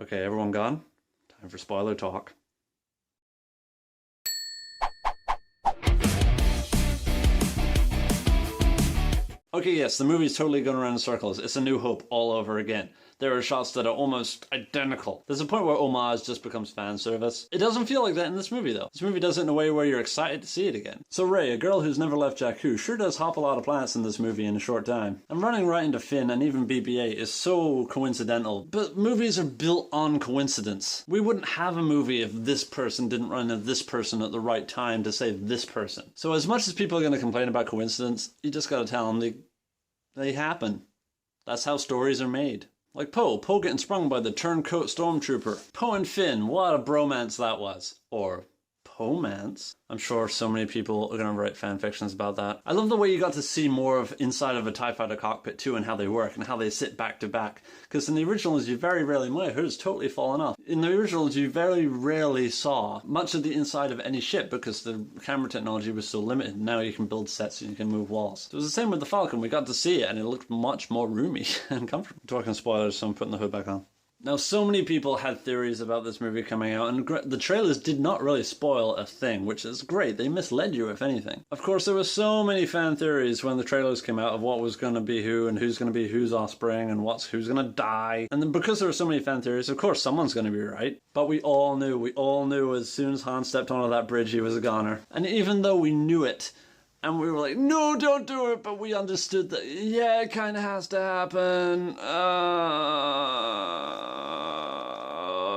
Okay, everyone gone? Time for spoiler talk. Okay, yes, the movie's totally going around in circles. It's A New Hope all over again. There are shots that are almost identical. There's a point where homage just becomes fan service. It doesn't feel like that in this movie, though. This movie does it in a way where you're excited to see it again. So Rey, a girl who's never left Jakku, sure does hop a lot of planets in this movie in a short time. And running right into Finn and even BB-8 is so coincidental. But movies are built on coincidence. We wouldn't have a movie if this person didn't run into this person at the right time to save this person. So as much as people are going to complain about coincidence, you just gotta tell them they happen. That's how stories are made. Like Poe getting sprung by the turncoat stormtrooper. Poe and Finn, what a bromance that was. Or Poe-mance. I'm sure so many people are going to write fan fictions about that. I love the way you got to see more of inside of a TIE Fighter cockpit too, and how they work and how they sit back to back. Because in the originals you very rarely, my hood's totally fallen off. In the originals you very rarely saw much of the inside of any ship because the camera technology was so limited. Now you can build sets and you can move walls. So it was the same with the Falcon. We got to see it and it looked much more roomy and comfortable. Talking spoilers, so I'm putting the hood back on. Now, so many people had theories about this movie coming out, and the trailers did not really spoil a thing, which is great. They misled you, if anything. Of course, there were so many fan theories when the trailers came out of what was going to be who, and who's going to be whose offspring, and who's going to die. And then because there were so many fan theories, of course, someone's going to be right. But we all knew as soon as Han stepped onto that bridge, he was a goner. And even though we knew it, and we were like, no, don't do it, but we understood that, yeah, it kind of has to happen.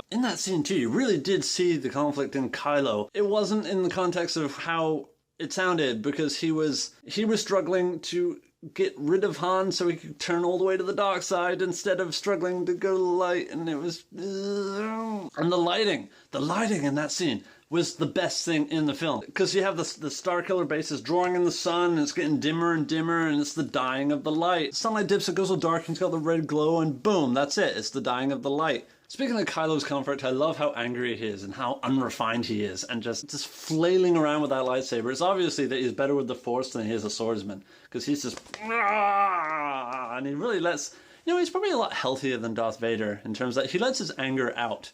In that scene too, you really did see the conflict in Kylo. It wasn't in the context of how it sounded, because he was struggling to get rid of Han so he could turn all the way to the dark side instead of struggling to go to the light, and it was... And the lighting in that scene was the best thing in the film. Because you have the Starkiller bases drawing in the sun, and it's getting dimmer and dimmer, and it's the dying of the light. Sunlight dips, it goes all dark, and it's got the red glow, and boom, that's it. It's the dying of the light. Speaking of Kylo's conflict, I love how angry he is and how unrefined he is, and just flailing around with that lightsaber. It's obviously that he's better with the Force than he is a swordsman, because he's just... And he really lets... You know, he's probably a lot healthier than Darth Vader in terms that he lets his anger out.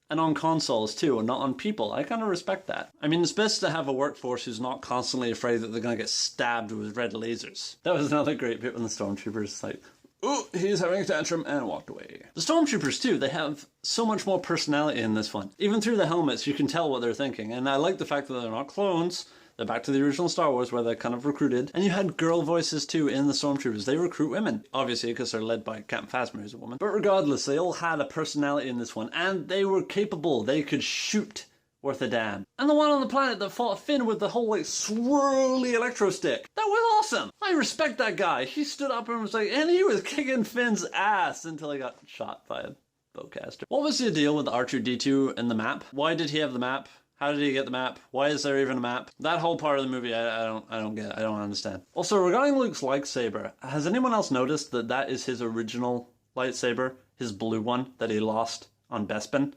And on consoles too, and not on people. I kind of respect that. I mean, it's best to have a workforce who's not constantly afraid that they're going to get stabbed with red lasers. That was another great bit when the Stormtroopers like, oh, he's having a tantrum, and walked away. The Stormtroopers too, they have so much more personality in this one. Even through the helmets, you can tell what they're thinking. And I like the fact that they're not clones. They're back to the original Star Wars where they're kind of recruited. And you had girl voices too in the Stormtroopers. They recruit women, obviously because they're led by Captain Phasma, who's a woman. But regardless, they all had a personality in this one, and they were capable. They could shoot worth a damn. And the one on the planet that fought Finn with the whole like swirly electro stick. That was awesome. I respect that guy. He stood up and was like, and he was kicking Finn's ass until he got shot by a bowcaster. What was the deal with R2-D2 and the map? Why did he have the map? How did he get the map? Why is there even a map? That whole part of the movie, I don't get. I don't understand. Also, regarding Luke's lightsaber, has anyone else noticed that that is his original lightsaber? His blue one that he lost on Bespin?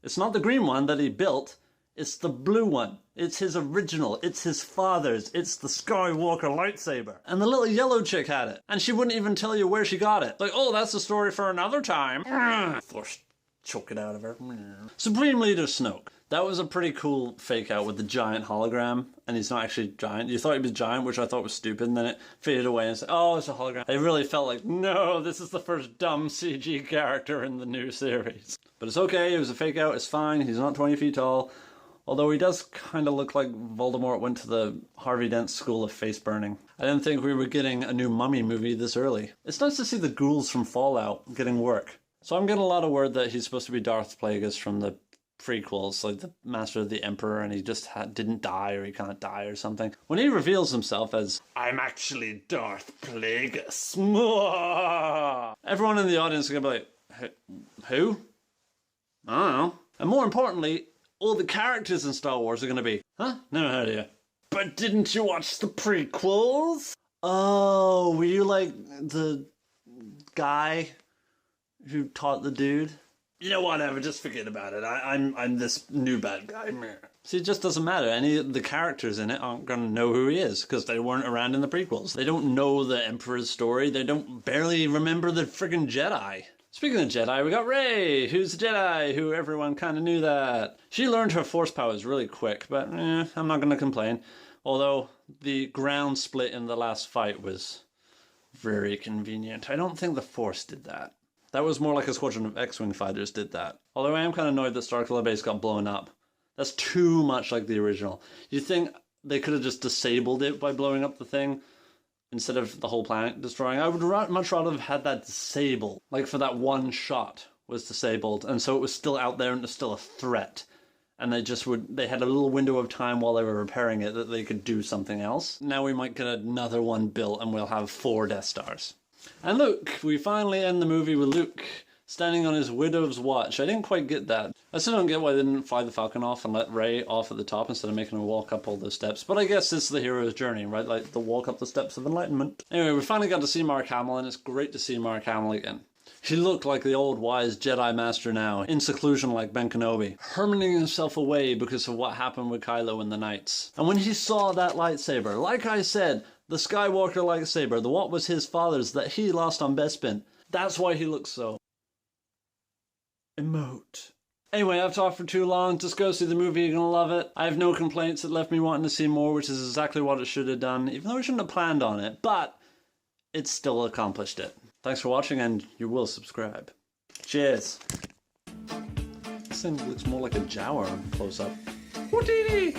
It's not the green one that he built. It's the blue one. It's his original. It's his father's. It's the Skywalker lightsaber. And the little yellow chick had it. And she wouldn't even tell you where she got it. Like, oh, that's a story for another time. Force choke it out of her. Supreme Leader Snoke. That was a pretty cool fake out with the giant hologram, and he's not actually giant. You thought he was giant, which I thought was stupid, and then it faded away and said, oh, it's a hologram. It really felt like, no, this is the first dumb CG character in the new series. But it's okay, it was a fake out, it's fine, he's not 20 feet tall. Although he does kind of look like Voldemort went to the Harvey Dent School of Face Burning. I didn't think we were getting a new Mummy movie this early. It's nice to see the ghouls from Fallout getting work. So I'm getting a lot of word that he's supposed to be Darth Plagueis from the prequels, like the Master of the Emperor, and he just didn't die, or he can't die or something. When he reveals himself as, I'm actually Darth Plagueis, everyone in the audience is going to be like, who? I don't know. And more importantly, all the characters in Star Wars are going to be, huh? Never heard of you. But didn't you watch the prequels? Oh, were you like the guy who taught the dude? You know, whatever, just forget about it. I'm this new bad guy. See, it just doesn't matter. Any of the characters in it aren't going to know who he is, because they weren't around in the prequels. They don't know the Emperor's story. They don't barely remember the friggin' Jedi. Speaking of Jedi, we got Rey, who's a Jedi, who everyone kind of knew that. She learned her Force powers really quick, but I'm not going to complain. Although the ground split in the last fight was very convenient. I don't think the Force did that. That was more like a squadron of X-Wing fighters did that. Although I am kind of annoyed that Starkiller Base got blown up. That's too much like the original. You think they could have just disabled it by blowing up the thing instead of the whole planet destroying? I would much rather have had that disabled. Like for that one shot was disabled, and so it was still out there and it was still a threat. And they had a little window of time while they were repairing it that they could do something else. Now we might get another one built and we'll have 4 Death Stars. And look, we finally end the movie with Luke standing on his widow's watch. I didn't quite get that. I still don't get why they didn't fly the Falcon off and let Rey off at the top instead of making her walk up all those steps. But I guess it's the hero's journey, right? Like the walk up the steps of enlightenment. Anyway, we finally got to see Mark Hamill, and it's great to see Mark Hamill again. He looked like the old wise Jedi Master now, in seclusion like Ben Kenobi, hermiting himself away because of what happened with Kylo and the Knights. And when he saw that lightsaber, like I said, the Skywalker lightsaber, the what was his father's that he lost on Bespin, that's why he looks so emote. Anyway, I've talked for too long. Just go see the movie, you're gonna love it. I have no complaints. It left me wanting to see more, which is exactly what it should have done, even though I shouldn't have planned on it, but it still accomplished it. Thanks for watching, and you will subscribe. Cheers. This thing looks more like a Jawa close up. Whootity!